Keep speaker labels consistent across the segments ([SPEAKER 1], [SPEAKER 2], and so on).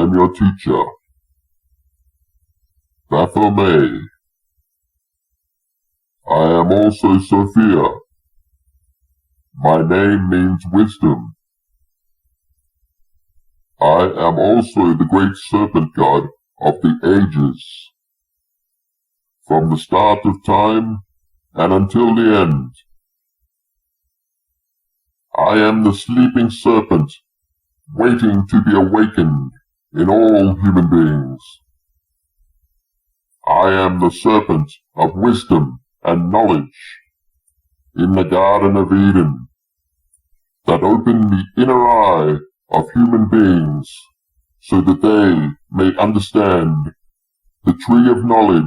[SPEAKER 1] am your teacher, Baphomet. I am also Sophia. My name means wisdom. I am also the great serpent god of the ages, from the start of time and until the end. I am the sleeping serpent, waiting to be awakened in all human beings. I am the serpent of wisdom and knowledge in the Garden of Eden, that opened the inner eye of human beings so that they may understand the tree of knowledge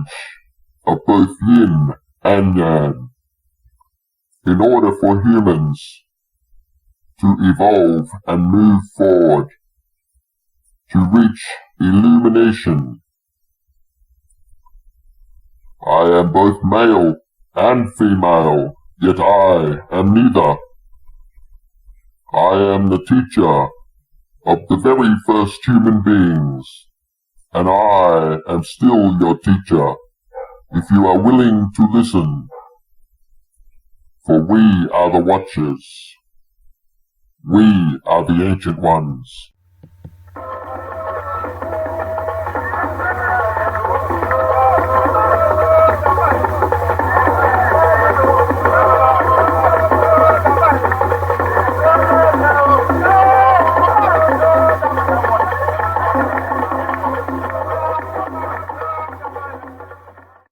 [SPEAKER 1] of both yin and yang, in order for humans to evolve and move forward, to reach illumination. I am both male and female, yet I am neither. I am the teacher of the very first human beings, and I am still your teacher, if you are willing to listen. For we are the Watchers. We are the Ancient Ones.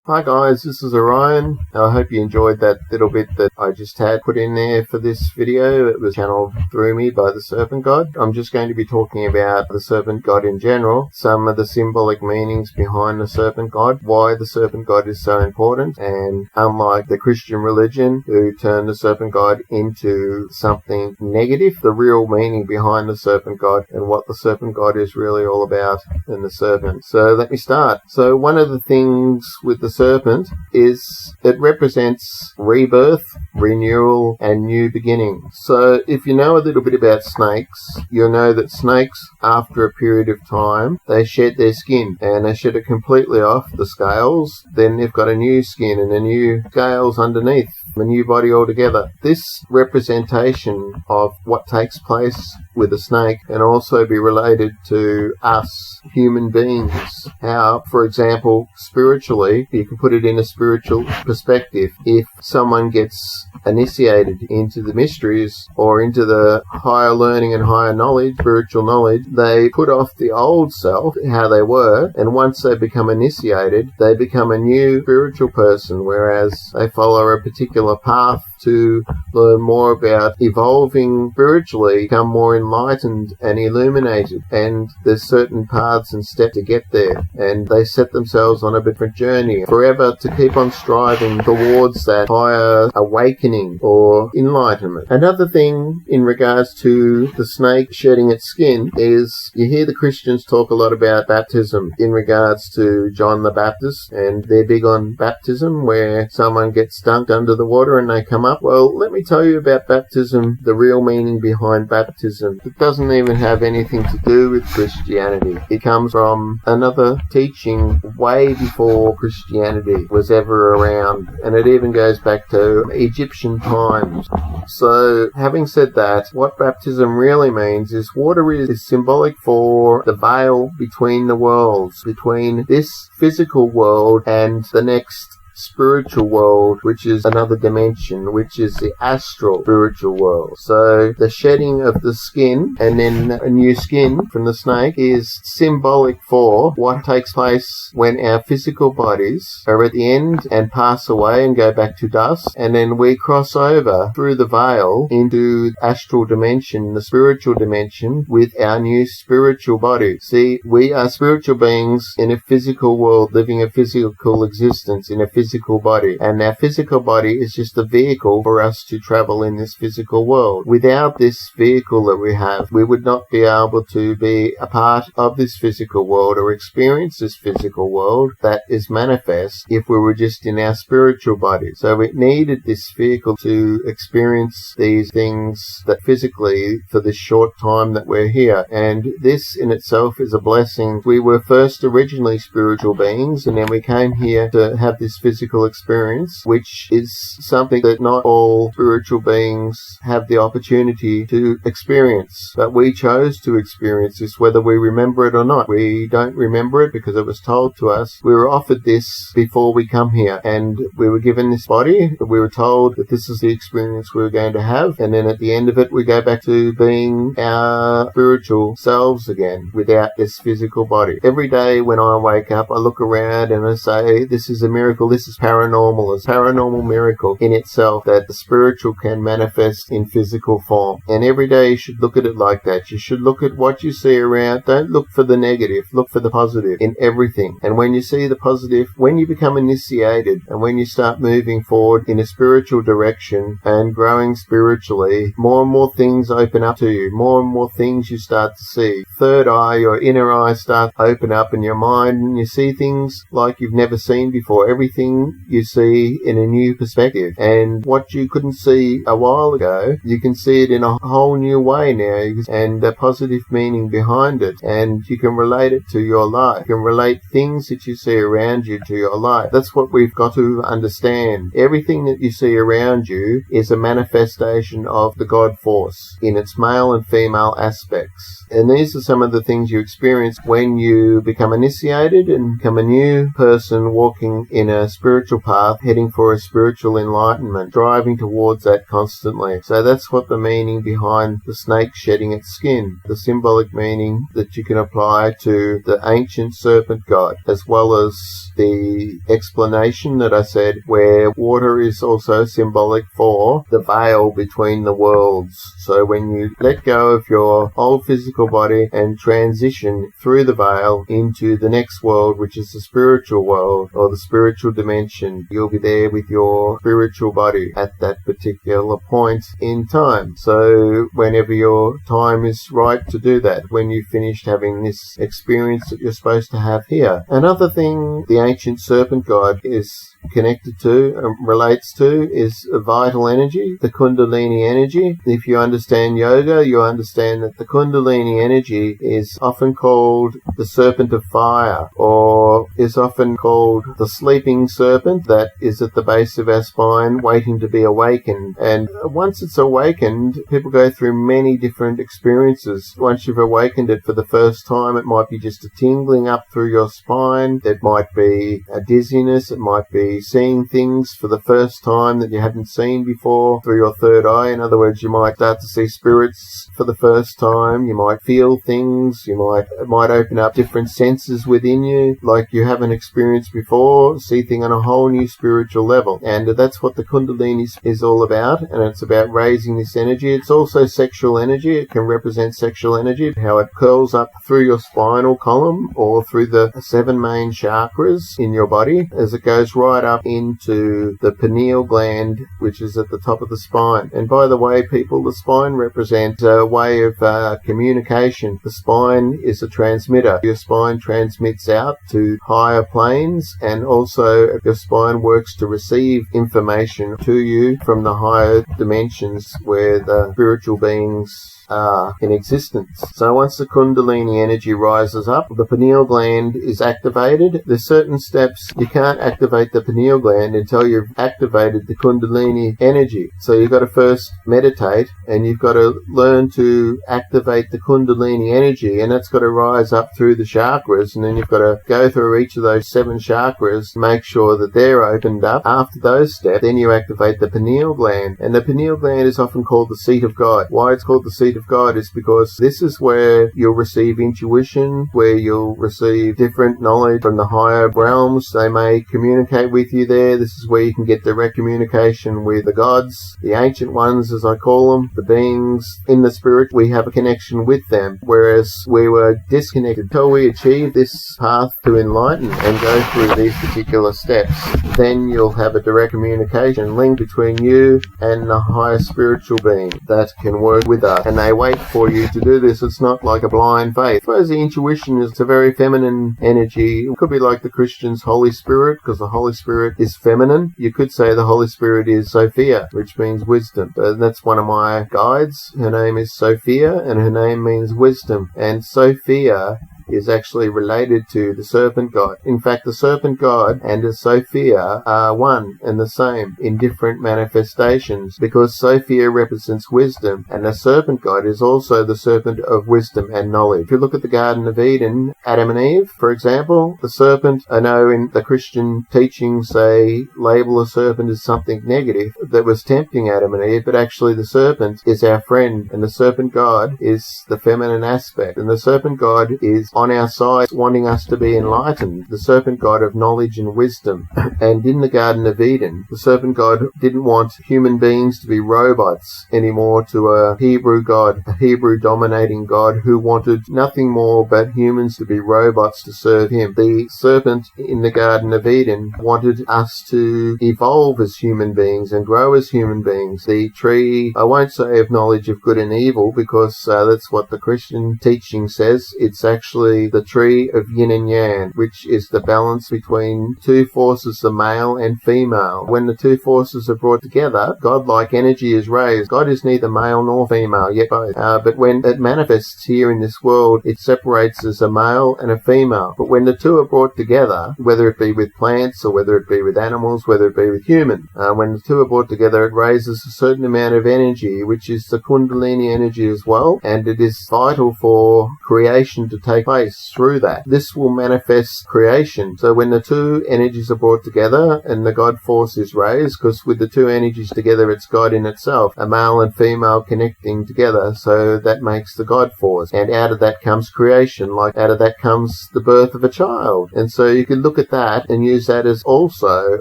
[SPEAKER 2] Hi guys, this is Orion. I hope you enjoyed that little bit that I just had put in there for this video. It was channeled through me by the Serpent God. I'm just going to be talking about the Serpent God in general, some of the symbolic meanings behind the Serpent God, why the Serpent God is so important, and unlike the Christian religion who turned the Serpent God into something negative, the real meaning behind the Serpent God and what the Serpent God is really all about in the serpent. So let me start. So one of the things with the serpent is it represents rebirth, renewal, and new beginnings. So if you know a little bit about snakes, you'll know that snakes, after a period of time, they shed their skin, and they shed it completely off, the scales. Then they've got a new skin and a new scales underneath, a new body altogether. This representation of what takes place with a snake can also be related to us, human beings. How, for example, spiritually, you can put it in a spiritual perspective. If someone gets initiated into the mysteries or into the higher learning and higher knowledge, spiritual knowledge, they put off the old self, how they were, and once they become initiated, they become a new spiritual person, whereas they follow a particular path to learn more about evolving spiritually, become more enlightened and illuminated. And there's certain paths and steps to get there. And they set themselves on a different journey forever to keep on striving towards that higher awakening or enlightenment. Another thing in regards to the snake shedding its skin is you hear the Christians talk a lot about baptism in regards to John the Baptist, and they're big on baptism where someone gets dunked under the water and they come up. Well, let me tell you about baptism, the real meaning behind baptism. It doesn't even have anything to do with Christianity. It comes from another teaching way before Christianity was ever around, and it even goes back to Egyptian times. So, having said that, what baptism really means is water is symbolic for the veil between the worlds, between this physical world and the next spiritual world, which is another dimension, which is the astral spiritual world. So the shedding of the skin and then a new skin from the snake is symbolic for what takes place when our physical bodies are at the end and pass away and go back to dust, and then we cross over through the veil into the astral dimension, the spiritual dimension, with our new spiritual body. See, we are spiritual beings in a physical world, living a physical existence in a physical physical body. And our physical body is just a vehicle for us to travel in this physical world. Without this vehicle that we have, we would not be able to be a part of this physical world or experience this physical world that is manifest if we were just in our spiritual body. So we needed this vehicle to experience these things that physically for this short time that we're here. And this in itself is a blessing. We were first originally spiritual beings, and then we came here to have this physical experience, which is something that not all spiritual beings have the opportunity to experience. But we chose to experience this whether we remember it or not. We don't remember it because it was told to us. We were offered this before we come here, and we were given this body. We were told that this is the experience we were going to have, and then at the end of it we go back to being our spiritual selves again without this physical body. Every day when I wake up I look around and I say, this is a miracle, this is paranormal. It's a paranormal miracle in itself that the spiritual can manifest in physical form. And every day you should look at it like that. You should look at what you see around. Don't look for the negative, look for the positive in everything. And when you see the positive, when you become initiated and when you start moving forward in a spiritual direction and growing spiritually, more and more things open up to you, more and more things you start to see. Third eye, your inner eye starts to open up in your mind, and you see things like you've never seen before. Everything you see in a new perspective, and what you couldn't see a while ago, you can see it in a whole new way now, and a positive meaning behind it, and you can relate it to your life. You can relate things that you see around you to your life. That's what we've got to understand. Everything that you see around you is a manifestation of the God force in its male and female aspects. And these are some of the things you experience when you become initiated and become a new person walking in a spiritual path, heading for a spiritual enlightenment, driving towards that constantly. So that's what the meaning behind the snake shedding its skin, the symbolic meaning that you can apply to the Ancient Serpent God, as well as the explanation that I said where water is also symbolic for the veil between the worlds. So when you let go of your old physical body and transition through the veil into the next world, which is the spiritual world or the spiritual dimension, you'll be there with your spiritual body at that particular point in time. So whenever your time is right to do that, when you've finished having this experience that you're supposed to have here. Another thing the Ancient Serpent God is connected to, relates to, is a vital energy, the Kundalini energy. If you understand yoga, you understand that the Kundalini energy is often called the serpent of fire, or is often called the sleeping serpent that is at the base of our spine waiting to be awakened. And once it's awakened, people go through many different experiences. Once you've awakened it for the first time, it might be just a tingling up through your spine, it might be a dizziness, it might be seeing things for the first time that you haven't seen before through your third eye. In other words, you might start to see spirits for the first time, you might feel things, it might open up different senses within you like you haven't experienced before, see things on a whole new spiritual level. And that's what the Kundalini is all about, and it's about raising this energy. It's also sexual energy. It can represent sexual energy, how it curls up through your spinal column or through the 7 main chakras in your body as it goes right up into the pineal gland, which is at the top of the spine. And by the way, people, the spine represents a way of communication. The spine is a transmitter. Your spine transmits out to higher planes, and also your spine works to receive information to you from the higher dimensions where the spiritual beings are in existence. So once the Kundalini energy rises up, the pineal gland is activated. There's certain steps. You can't activate the pineal gland until you've activated the Kundalini energy. So you've got to first meditate, and you've got to learn to activate the Kundalini energy, and that's got to rise up through the chakras, and then you've got to go through each of those 7 chakras, make sure that they're opened up. After those steps, then you activate the pineal gland, and the pineal gland is often called the seat of God. Why it's called the seat of God is because this is where you'll receive intuition, where you'll receive different knowledge from the higher realms. They may communicate with you there. This is where you can get direct communication with the gods, the ancient ones as I call them, the beings in the spirit. We have a connection with them, whereas we were disconnected until we achieve this path to enlighten and go through these particular steps. steps, then you'll have a direct communication link between you and the higher spiritual being that can work with us. And they wait for you to do this. It's not like a blind faith. I suppose the intuition is a very feminine energy. It could be like the Christian's Holy Spirit, because the Holy Spirit is feminine. You could say the Holy Spirit is Sophia, which means wisdom. And that's one of my guides. Her name is Sophia, and her name means wisdom. And Sophia is actually related to the Serpent God. In fact, the Serpent God and the Sophia are one and the same in different manifestations, because Sophia represents wisdom, and the Serpent God is also the serpent of wisdom and knowledge. If you look at the Garden of Eden, Adam and Eve, for example, the serpent, I know in the Christian teachings say label a serpent as something negative that was tempting Adam and Eve, but actually the serpent is our friend, and the Serpent God is the feminine aspect, and the Serpent God is on our side, wanting us to be enlightened, the Serpent God of knowledge and wisdom. And in the Garden of Eden, the Serpent God didn't want human beings to be robots anymore to a Hebrew God, a Hebrew dominating God who wanted nothing more but humans to be robots to serve him. The serpent in the Garden of Eden wanted us to evolve as human beings and grow as human beings. The tree, I won't say of knowledge of good and evil, because that's what the Christian teaching says. It's actually the tree of yin and yang, which is the balance between two forces, the male and female. When the two forces are brought together, godlike energy is raised. God is neither male nor female, yet both. But when it manifests here in this world, it separates as a male and a female. But when the two are brought together, whether it be with plants or whether it be with animals, whether it be with human, when the two are brought together, it raises a certain amount of energy, which is the Kundalini energy as well, and it is vital for creation to take place through that. This will manifest creation. So when the two energies are brought together and the God force is raised, because with the two energies together it's God in itself, a male and female connecting together, so that makes the God force. And out of that comes creation, like out of that comes the birth of a child. And so you can look at that and use that as also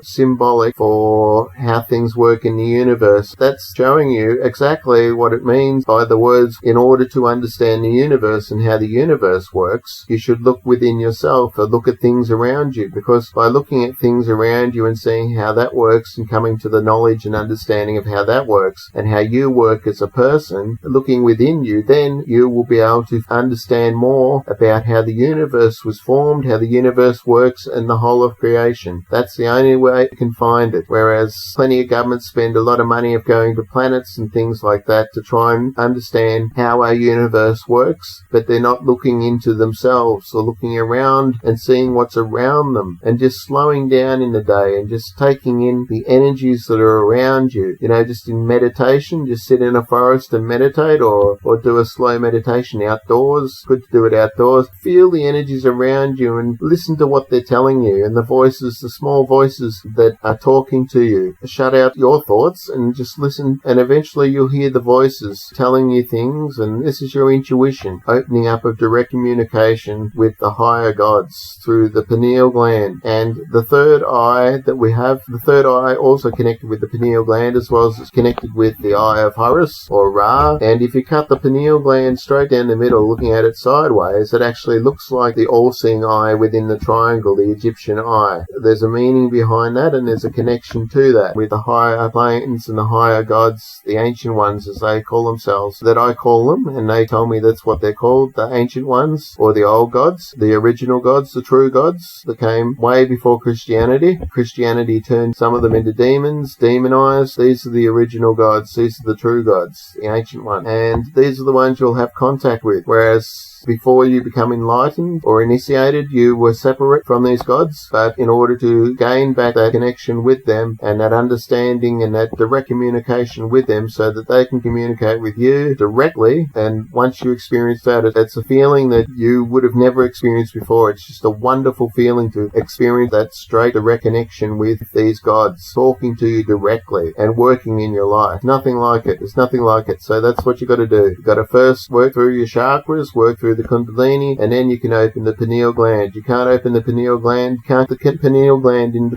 [SPEAKER 2] symbolic for how things work in the universe. That's showing you exactly what it means by the words, in order to understand the universe and how the universe works, you should look within yourself or look at things around you, because by looking at things around you and seeing how that works and coming to the knowledge and understanding of how that works and how you work as a person, looking within you, then you will be able to understand more about how the universe was formed, how the universe works, and the whole of creation. That's the only way you can find it. Whereas plenty of governments spend a lot of money of going to planets and things like that to try and understand how our universe works, but they're not looking into themselves or looking around and seeing what's around them and just slowing down in the day and just taking in the energies that are around you. You know, just in meditation, just sit in a forest and meditate, or do a slow meditation outdoors. Good to do it outdoors. Feel the energies around you and listen to what they're telling you, and the voices, the small voices that are talking to you. Shut out your thoughts and just listen, and eventually you'll hear the voices telling you things, and this is your intuition, opening up of direct communication with the higher gods through the pineal gland. And the third eye that we have, the third eye also connected with the pineal gland, as well as it's connected with the eye of Horus or Ra. And if you cut the pineal gland straight down the middle, looking at it sideways, it actually looks like the all-seeing eye within the triangle, the Egyptian eye. There's a meaning behind that, and there's a connection to that with the higher planes and the higher gods, the ancient ones as they call themselves, that I call them, and they tell me that's what they're called, the ancient ones, or the old gods, the original gods, the true gods that came way before Christianity. Christianity turned some of them into demons, demonized. These are the original gods. These are the true gods, the ancient ones. And these are the ones you'll have contact with. Whereas before you become enlightened or initiated, you were separate from these gods, but in order to gain back that connection with them and that understanding and that direct communication with them so that they can communicate with you directly, and once you experience that, it's a feeling that you would have never experienced before. It's just a wonderful feeling to experience that straight direct connection with these gods, talking to you directly and working in your life. Nothing like it. There's nothing like it. So that's what you got to do. You got to first work through your chakras, work through the Kundalini, and then you can open the pineal gland. You can't open the pineal gland, can't the pineal gland in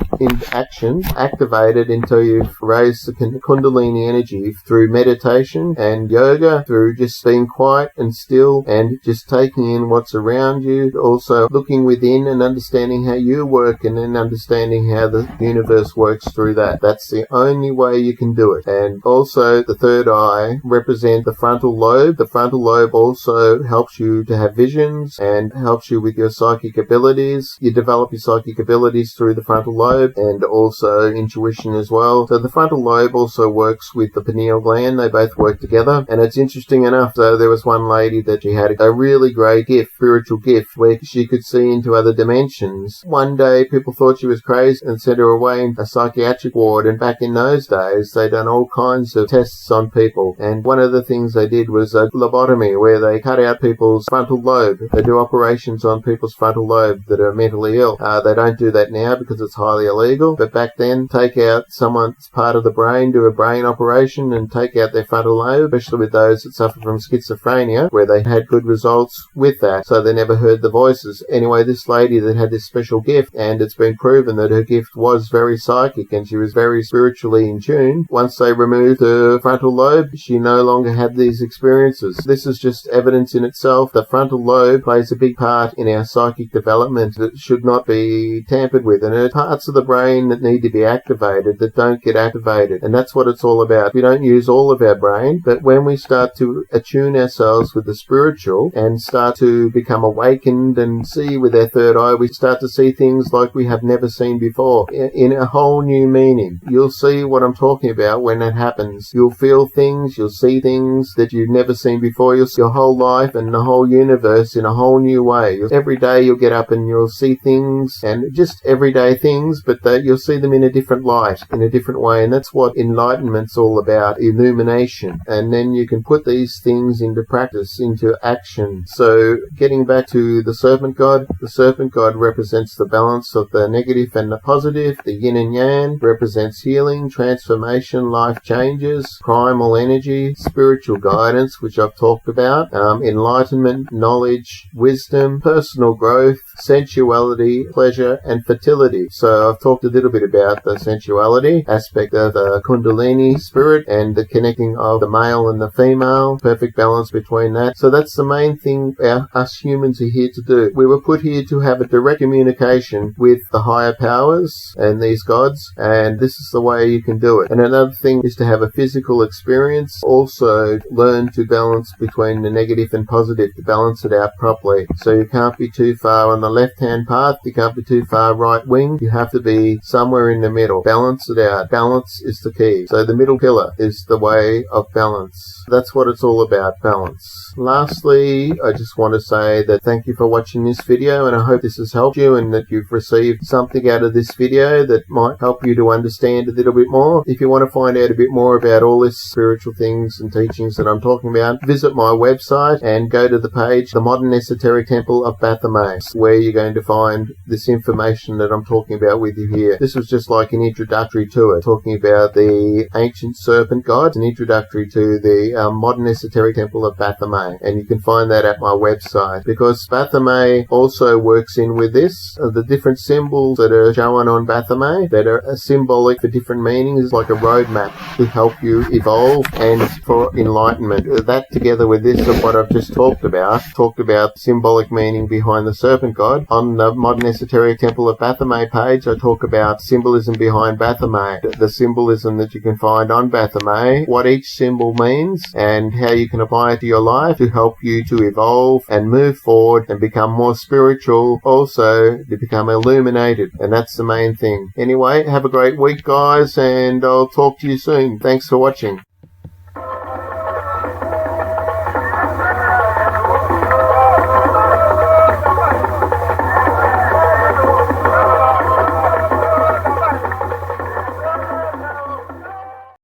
[SPEAKER 2] action activated until you've raised the Kundalini energy through meditation and yoga, through just being quiet and still and just taking in what's around you, also looking within and understanding how you work, and then understanding how the universe works through that. That's the only way you can do it. And also the third eye represents the frontal lobe. The frontal lobe also helps you to have visions and helps you with your psychic abilities. You develop your psychic abilities through the frontal lobe, and also intuition as well. So the frontal lobe also works with the pineal gland. They both work together. And it's interesting enough, though, there was one lady that she had a really great gift, spiritual gift, where she could see into other dimensions. One day people thought she was crazy and sent her away in a psychiatric ward, and back in those days they done all kinds of tests on people, and one of the things they did was a lobotomy, where they cut out people's frontal lobe. They do operations on people's frontal lobe that are mentally ill. They don't do that now because it's highly illegal, but back then, take out someone's part of the brain, do a brain operation and take out their frontal lobe, especially with those that suffer from schizophrenia, where they had good results with that, so they never heard the voices. Anyway, this lady that had this special gift, and it's been proven that her gift was very psychic and she was very spiritually in tune. Once they removed her frontal lobe, she no longer had these experiences. This is just evidence in itself. The frontal lobe plays a big part in our psychic development that should not be tampered with, and there are parts of the brain that need to be activated that don't get activated, and that's what it's all about. We don't use all of our brain, but when we start to attune ourselves with the spiritual and start to become awakened and see with our third eye, we start to see things like we have never seen before in a whole new meaning. You'll see what I'm talking about when that happens. You'll feel things, you'll see things that you've never seen before. You'll see your whole life and the whole universe in a whole new way. Every day you'll get up and you'll see things, and just everyday things, but you'll see them in a different light, in a different way, and that's what enlightenment's all about, illumination. And then you can put these things into practice, into action. So getting back to the Serpent God, the Serpent God represents the balance of the negative and the positive. The yin and yang represents healing, transformation, life changes, primal energy, spiritual guidance, which I've talked about, enlightenment, knowledge, wisdom, personal growth, sensuality, pleasure, and fertility. So I've talked a little bit about the sensuality aspect of the Kundalini spirit and the connecting of the male and the female, perfect balance between that. So that's the main thing us humans are here to do. We were put here to have a direct communication with the higher powers and these gods, and this is the way you can do it. And another thing is to have a physical experience. Also learn to balance between the negative and positive, to balance it out properly. So you can't be too far on the left-hand path, you can't be too far right wing, you have to be somewhere in the middle. Balance it out. Balance is the key. So the middle pillar is the way of balance. That's what it's all about, balance. Lastly, I just want to say that thank you for watching this video, and I hope this has helped you and that you've received something out of this video that might help you to understand a little bit more. If you want to find out a bit more about all this spiritual things and teachings that I'm talking about, visit my website and go to the page, The Modern Esoteric Temple of Baphomet, where you're going to find this information that I'm talking about with you here. This was just like an introductory to it, talking about the Ancient Serpent God, an introductory to the Modern Esoteric Temple of Baphomet, and you can find that at my website, because Baphomet also works in with this. The different symbols that are shown on Baphomet that are symbolic for different meanings is like a roadmap to help you evolve and for enlightenment. That together with this of what I've just talked about symbolic meaning behind the Serpent God. On the Modern Esoteric Temple of Baphomet page, I talk about symbolism behind Baphomet, the symbolism that you can find on Baphomet, what each symbol means, and how you can apply it to your life to help you to evolve and move forward and become more spiritual, also to become illuminated. And that's the main thing. Anyway, have a great week, guys, and I'll talk to you soon. Thanks for watching.